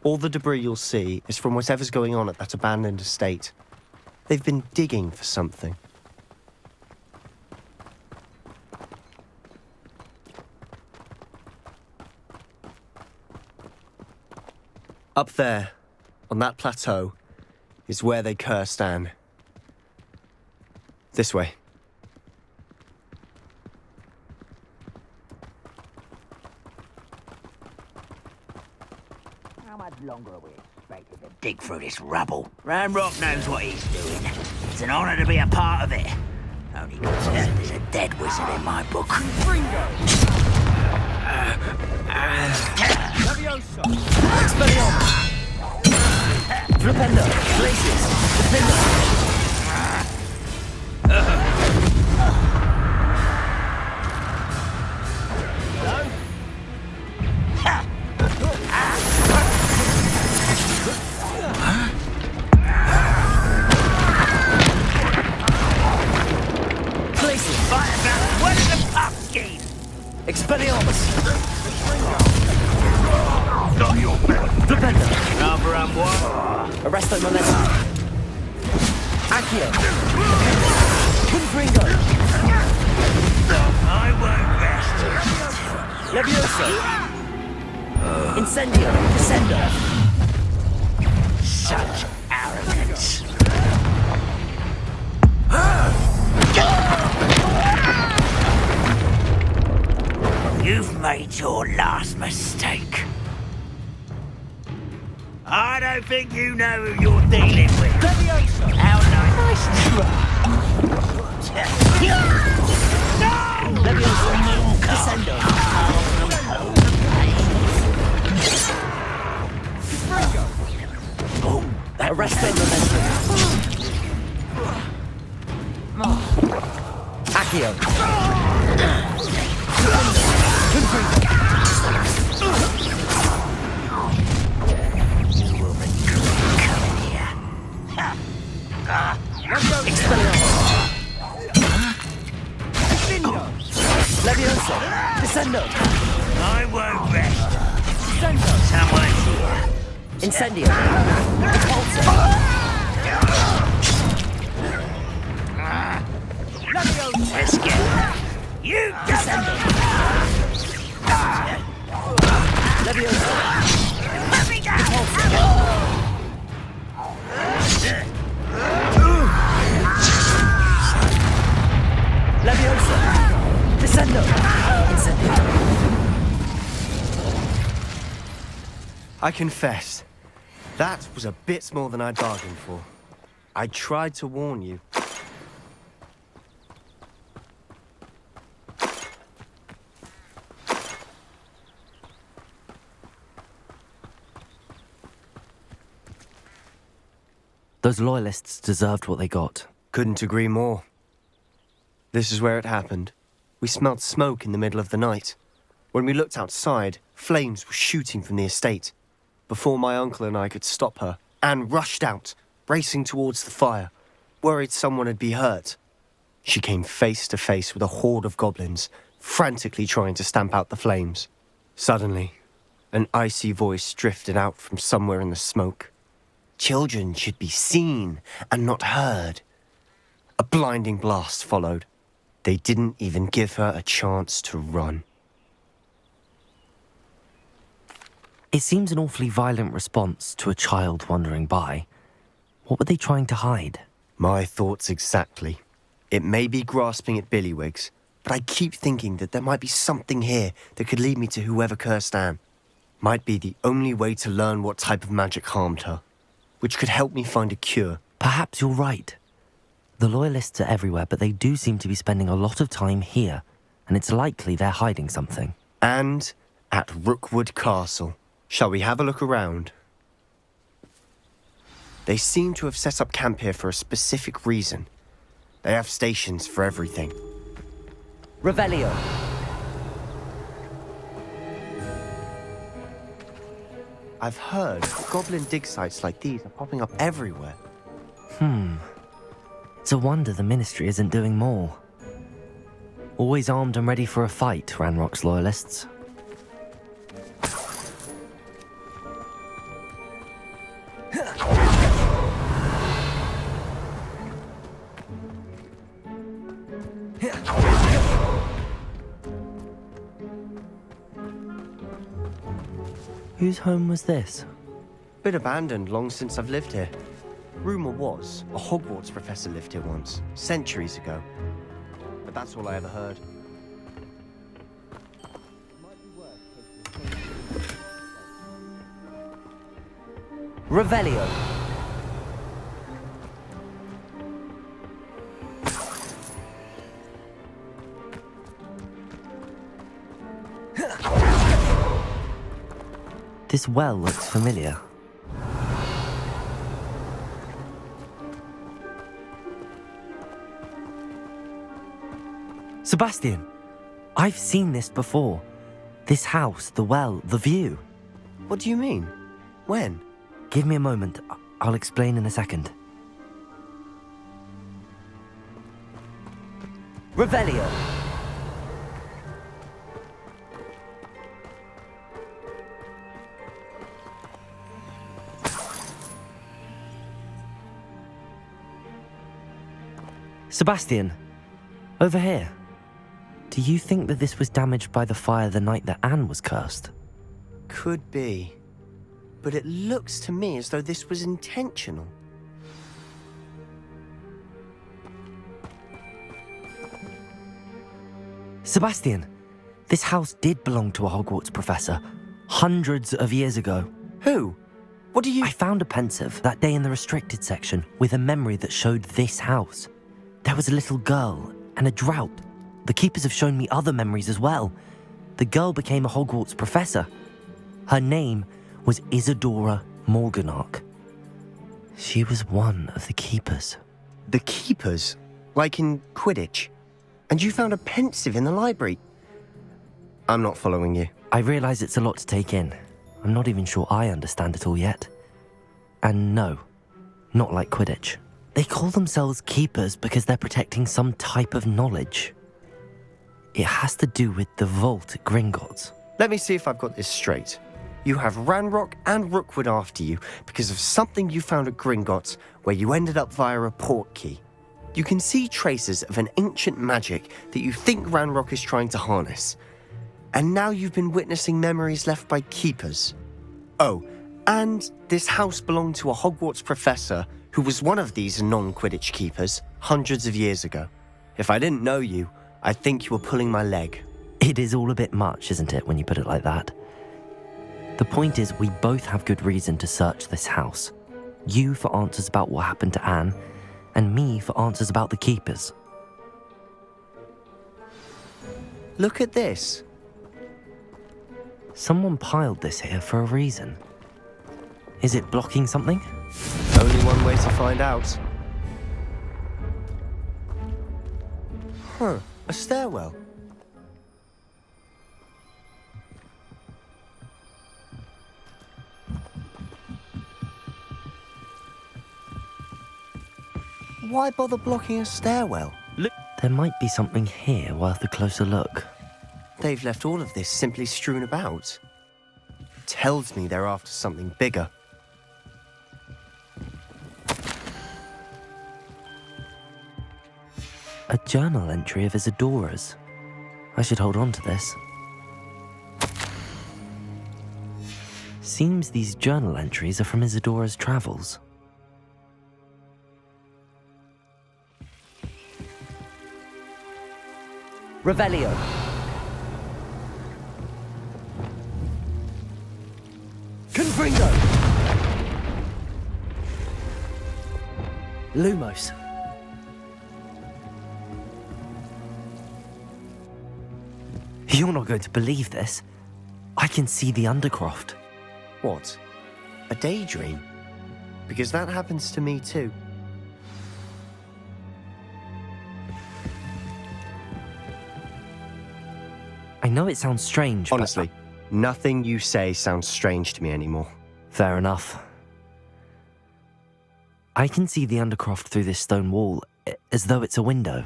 All the debris you'll see is from whatever's going on at that abandoned estate. They've been digging for something. Up there, on that plateau, is where they cursed Anne. This way. How much longer are we expected to dig through this rubble? Ramrock knows what he's doing. It's an honor to be a part of it. Only considered there's a dead wizard in my book. Fringo! Levioso! Expelliarmus! Flipendo! Glacius! Defender! Expelliarmus! Not your bet. Flipendo! Number and one. Arresto Momentum! Accio! Confringo! I won't rest. Levioso! Incendio! Descendo! Such arrogance. You've made your last mistake. I don't think you know who you're dealing with. Levioso! How nice try. No! Levioso! Descendo! Fringo! Arresto Momentum! Accio! You will regret coming here. Fringo! Levioso! Descendo! I won't rest. Descendo! Someone's here. Incendio! Expulso! Levioso! Let's get you Descendo! Levioso! Let me down! Levioso! Descendo! Incendio! I confess, that was a bit more than I bargained for. I tried to warn you. Those loyalists deserved what they got. Couldn't agree more. This is where it happened. We smelled smoke in the middle of the night. When we looked outside, flames were shooting from the estate. Before my uncle and I could stop her, Anne rushed out, racing towards the fire, worried someone had been hurt. She came face to face with a horde of goblins, frantically trying to stamp out the flames. Suddenly, an icy voice drifted out from somewhere in the smoke. Children should be seen and not heard. A blinding blast followed. They didn't even give her a chance to run. It seems an awfully violent response to a child wandering by. What were they trying to hide? My thoughts exactly. It may be grasping at Billywigs, but I keep thinking that there might be something here that could lead me to whoever cursed Anne. Might be the only way to learn what type of magic harmed her, which could help me find a cure. Perhaps you're right. The loyalists are everywhere, but they do seem to be spending a lot of time here, and it's likely they're hiding something. And at Rookwood Castle. Shall we have a look around? They seem to have set up camp here for a specific reason. They have stations for everything. Revelio. I've heard goblin dig sites like these are popping up everywhere. It's a wonder the Ministry isn't doing more. Always armed and ready for a fight, Ranrock's loyalists. Whose home was this? Been abandoned long since I've lived here. Rumour was a Hogwarts professor lived here once, centuries ago. But that's all I ever heard. Revelio. This well looks familiar. Sebastian, I've seen this before. This house, the well, the view. What do you mean? When? Give me a moment. I'll explain in a second. Revelio. Sebastian, over here. Do you think that this was damaged by the fire the night that Anne was cursed? Could be. But it looks to me as though this was intentional. Sebastian, this house did belong to a Hogwarts professor, hundreds of years ago. Who? What do you... I found a pensive that day in the restricted section with a memory that showed this house. There was a little girl and a drought. The keepers have shown me other memories as well. The girl became a Hogwarts professor. Her name was Isadora Morganach. She was one of the keepers. The keepers? Like in Quidditch? And you found a pensive in the library? I'm not following you. I realize it's a lot to take in. I'm not even sure I understand it all yet. And no, not like Quidditch. They call themselves keepers because they're protecting some type of knowledge. It has to do with the vault at Gringotts. Let me see if I've got this straight. You have Ranrock and Rookwood after you because of something you found at Gringotts where you ended up via a portkey. You can see traces of an ancient magic that you think Ranrock is trying to harness. And now you've been witnessing memories left by keepers. Oh, and this house belonged to a Hogwarts professor who was one of these non-Quidditch keepers hundreds of years ago. If I didn't know you, I'd think you were pulling my leg. It is all a bit much, isn't it, when you put it like that? The point is, we both have good reason to search this house. You for answers about what happened to Anne, and me for answers about the keepers. Look at this. Someone piled this here for a reason. Is it blocking something? Only one way to find out. Huh, a stairwell. Why bother blocking a stairwell? There might be something here worth a closer look. They've left all of this simply strewn about. Tells me they're after something bigger. A journal entry of Isadora's. I should hold on to this. Seems these journal entries are from Isadora's travels. Revelio. Confringo! Lumos. You're not going to believe this. I can see the Undercroft. What? A daydream? Because that happens to me too. I know it sounds strange, Honestly, nothing you say sounds strange to me anymore. Fair enough. I can see the Undercroft through this stone wall, as though it's a window.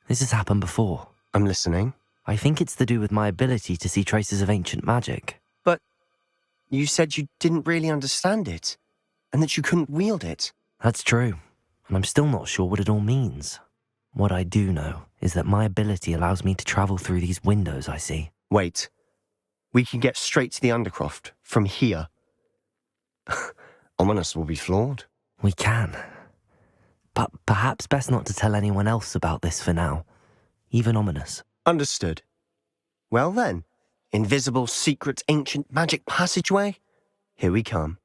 This has happened before. I'm listening. I think it's to do with my ability to see traces of ancient magic. But you said you didn't really understand it, and that you couldn't wield it. That's true, and I'm still not sure what it all means. What I do know is that my ability allows me to travel through these windows I see. Wait, We can get straight to the Undercroft from here. Ominous will be floored. We can. But perhaps best not to tell anyone else about this for now. Even Ominous. Understood. Well then, invisible, secret, ancient magic passageway? Here we come.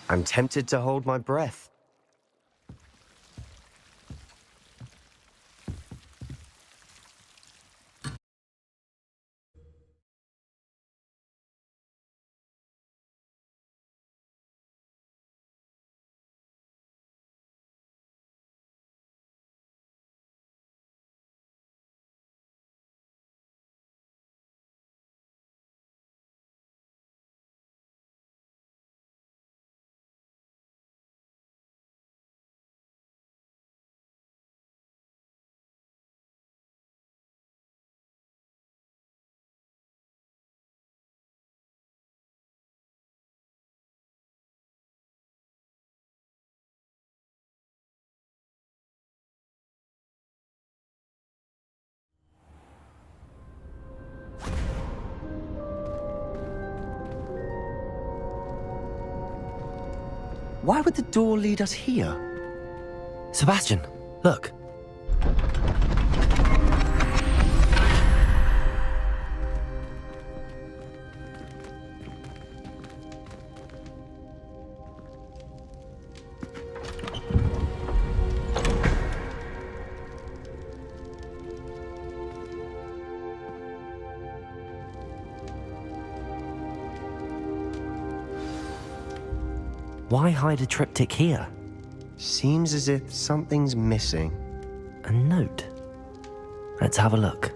I'm tempted to hold my breath. Why would the door lead us here? Sebastian, look. Why hide a triptych here? Seems as if something's missing. A note. Let's have a look.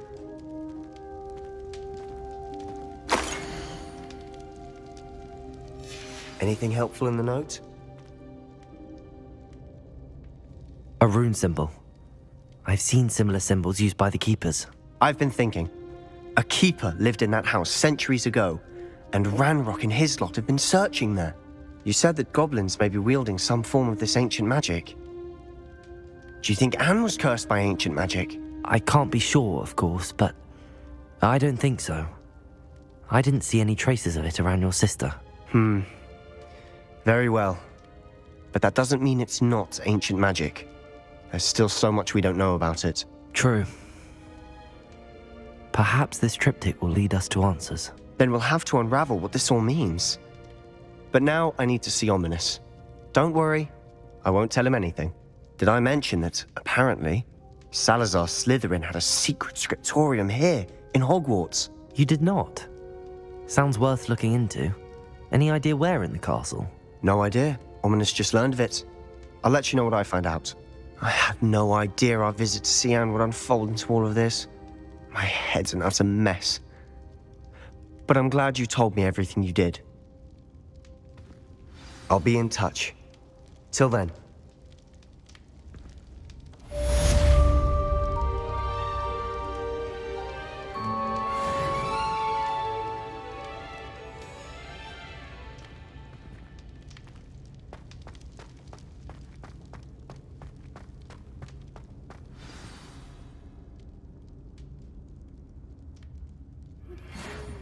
Anything helpful in the note? A rune symbol. I've seen similar symbols used by the keepers. I've been thinking. A keeper lived in that house centuries ago, and Ranrock and his lot have been searching there. You said that goblins may be wielding some form of this ancient magic. Do you think Anne was cursed by ancient magic? I can't be sure, of course, but I don't think so. I didn't see any traces of it around your sister. Very well. But that doesn't mean it's not ancient magic. There's still so much we don't know about it. True. Perhaps this triptych will lead us to answers. Then we'll have to unravel what this all means. But now I need to see Ominous. Don't worry, I won't tell him anything. Did I mention that, apparently, Salazar Slytherin had a secret scriptorium here, in Hogwarts? You did not? Sounds worth looking into. Any idea where in the castle? No idea. Ominous just learned of it. I'll let you know what I find out. I had no idea our visit to Cian would unfold into all of this. My head's an utter mess. But I'm glad you told me everything you did. I'll be in touch. Till then.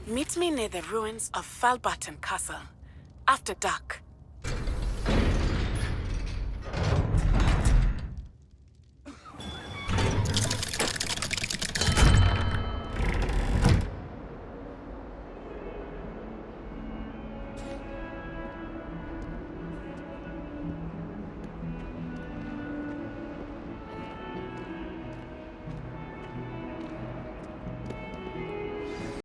Meet me near the ruins of Falbaton Castle. After dark.